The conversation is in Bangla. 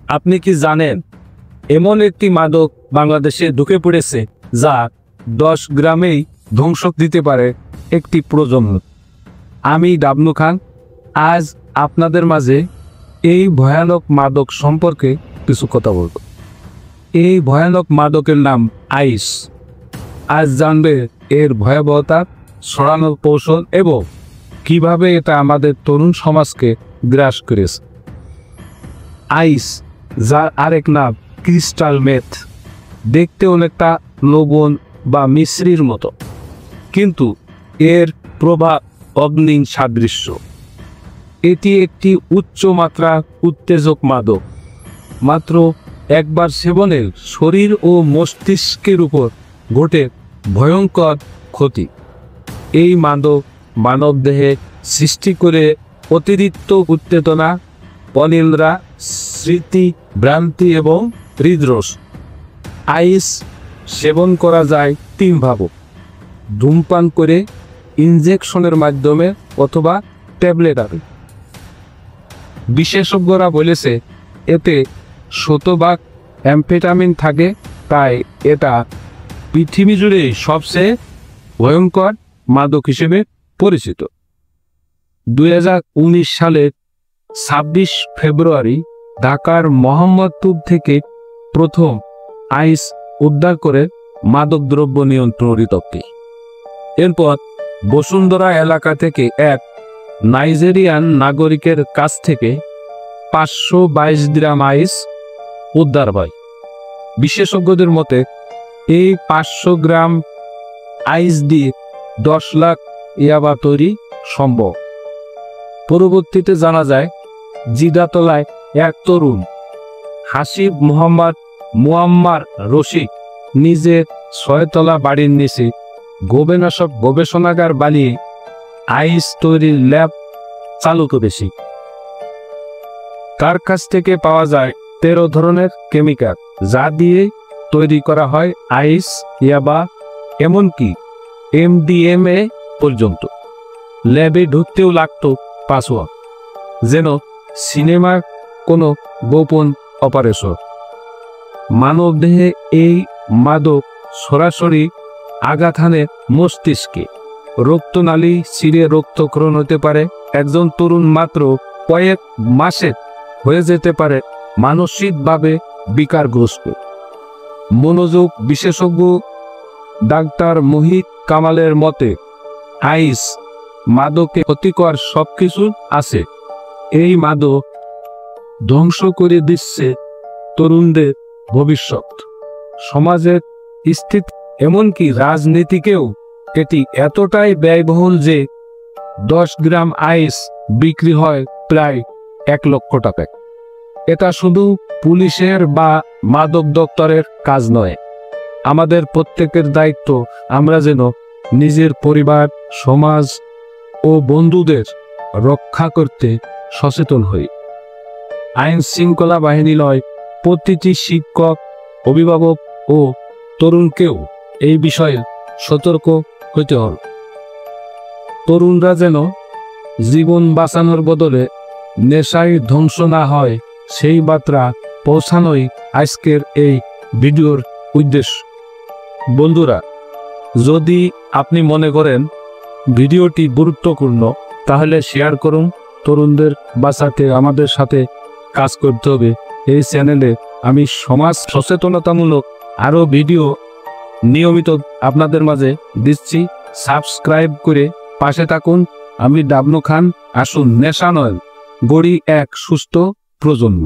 আপনি কি জানেন এমন একটি মাদক বাংলাদেশে ঢুকে পড়েছে যা 10 গ্রামেই ধ্বংস দিতে পারে একটি প্রজন্ম। আমি ডাবলু খান আজ আপনাদের মাঝে এই ভয়ানক মাদক সম্পর্কে কিছু কথা বলব। এই ভয়ানক মাদকের নাম আইস। আজ জানবে এর ভয়াবহতা, ছড়ানোর কৌশল এবং কিভাবে এটা আমাদের তরুণ সমাজকে গ্রাস করেছে। আইস, যার আরেক নাম ক্রিস্টাল মেথ, দেখতে অনেকটা লবণ বা মিশ্রির মতো, কিন্তু এর প্রভাব অগ্নি সাদৃশ্য। এটি একটি উচ্চমাত্রা উত্তেজক মাদক। মাত্র একবার সেবনে শরীর ও মস্তিষ্কের উপর ঘটে ভয়ঙ্কর ক্ষতি। এই মাদক মানবদেহে সৃষ্টি করে অতিরিক্ত উত্তেজনা, অনিদ্রা, স্মৃতি ভ্রান্তি এবং হৃদরোগ। আইস সেবন করা যায় 3 ভাবে: ধূমপান করে, ইনজেকশনের মাধ্যমে অথবা ট্যাবলেট আকারে। বিশেষজ্ঞরা বলেছে এতে শতভাগ অ্যাম্ফেটামিন থাকে, তাই এটা পৃথিবী জুড়ে সবচেয়ে ভয়ঙ্কর মাদক হিসেবে পরিচিত। 2019 সালের 26 ফেব্রুয়ারি ঢাকার মোহাম্মদপুর থেকে প্রথম আইস উদ্ধার করে মাদকদ্রব্য নিয়ন্ত্রণ অধিদপ্তর। এরপর বসুন্ধরা এলাকা থেকে এক নাইজেরিয়ান নাগরিকের কাছ থেকে 522 গ্রাম আইস উদ্ধার হয়। বিশেষজ্ঞদের মতে এই 500 গ্রাম আইস দিয়ে 10 লাখ ইয়াবা তৈরি সম্ভব। পরবর্তীতে জানা যায় জিদাতলায় এক তরুণ হাসিব মোহাম্মদ মুয়াম্মার রশিদ নিজের 6 তলা বাড়ির নিচে গবেষণাগার বানিয়ে আইস তৈরির ল্যাব চালু করেছে। তার কাছ থেকে পাওয়া যায় 13 ধরনের কেমিক্যাল, যা দিয়ে তৈরি করা হয় আইস, ইয়াবা, এমনকি MDMA পর্যন্ত। ল্যাবে ঢুকতেও লাগতো পাসওয়ার্ড, যেন সিনেমার কোনো গোপন অপারেশন। মানবদেহে এই মাদক সরাসরি আঘাত হানে মস্তিষ্কে, রক্তনালী ছিঁড়ে রক্তক্ষরণ হতে পারে। একজন তরুণ মাত্র কয়েক মাসে হয়ে যেতে পারে মানসিকভাবে বিকারগ্রস্ত। মনোযোগ বিশেষজ্ঞ ডাক্তার মোহিত কামালের মতে আইস মাদকে ক্ষতিকর সবকিছু আছে। এই মাদক ধ্বংস করে দিচ্ছে তরুণদের ভবিষ্যৎ, সমাজের স্থিতি, এমনকি রাজনীতিকেও। এটি এতটাই ব্যয়বহুল যে 10 গ্রাম আইস বিক্রি হয় প্রায় 1 লক্ষ টাকায়। এটা শুধু পুলিশের বা মাদক দপ্তরের কাজ নয়, আমাদের প্রত্যেকের দায়িত্ব আমরা যেন নিজের পরিবার, সমাজ ও বন্ধুদের রক্ষা করতে সচেতন হই। আইন শৃঙ্খলা বাহিনী নয়, প্রতিটি শিক্ষক, অভিভাবক ও তরুণকেও এই বিষয়ে সতর্ক হতে হবে। তরুণরা যেন জীবন বাঁচানোর বদলে নেশায় ধ্বংস না হয়, সেই বার্তা পৌঁছানোই আজকের এই ভিডিওর উদ্দেশ্য। বন্ধুরা, যদি আপনি মনে করেন ভিডিওটি গুরুত্বপূর্ণ, তাহলে শেয়ার করুন। তরুণদের বাঁচাতে আমাদের সাথে কাজ করতে হবে। এই চ্যানেলে আমি সমাজ সচেতনতামূলক আরও ভিডিও নিয়মিত আপনাদের মাঝে দিচ্ছি। সাবস্ক্রাইব করে পাশে থাকুন। আমি ডাবলু খান। আসুন নেশা নয়, গড়ি এক সুস্থ প্রজন্ম।